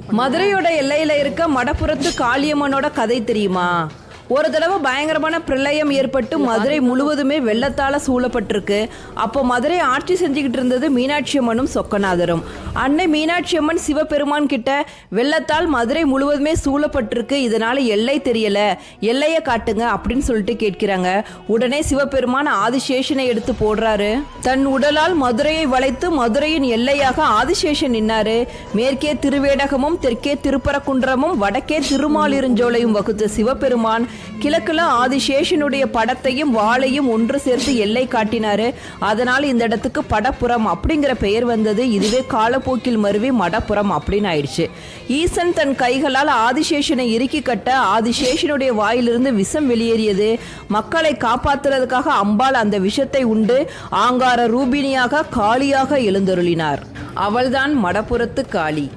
மதுரையோட எல்லையில இருக்க மடப்புறத்து காளியம்மனோட கதை தெரியுமா? ஒரு தடவை பயங்கரமான பிரளயம் ஏற்பட்டு மதுரை முழுவதுமே வெள்ளத்தால் சூழப்பட்டிருக்கு. அப்போ மதுரை ஆட்சி செஞ்சுக்கிட்டு இருந்தது மீனாட்சி அம்மனும் சொக்கநாதரும். அன்னை மீனாட்சி அம்மன் சிவபெருமான் கிட்ட வெள்ளத்தால் மதுரை முழுவதுமே சூழப்பட்டிருக்கு, இதனால எல்லை தெரியல, எல்லையை காட்டுங்க அப்படின்னு சொல்லிட்டு கேட்கிறாங்க. உடனே சிவபெருமான் ஆதிசேஷனை எடுத்து போடுறாரு. தன் உடலால் மதுரையை வளைத்து மதுரையின் எல்லையாக ஆதிசேஷன் நின்னாரு. மேற்கே திருவேடகமும் தெற்கே திருப்பரங்குன்றமும் வடக்கே திருமாலிருஞ்சோலையும் வகுத்த சிவபெருமான் கிழக்குல ஆதிசேஷனுடைய படத்தையும் வாளையும் ஒன்று சேர்த்து எல்லை காட்டினாரு. அதனால இந்த இடத்துக்கு படப்புறம் அப்படிங்கிற பெயர் வந்தது. இதுவே காலப்போக்கில் மருவி மடப்புறம் அப்படின்னு ஆயிடுச்சு. ஈசன் தன் கைகளால் ஆதிசேஷனை இறுக்கி கட்ட ஆதிசேஷனுடைய வாயிலிருந்து விஷம் வெளியேறியது. மக்களை காப்பாற்றுறதுக்காக அம்பாள் அந்த விஷத்தை உண்டு ஆங்கார ரூபிணியாக காளியாக எழுந்தருளினார். அவள்தான் மடப்புறத்து காளி.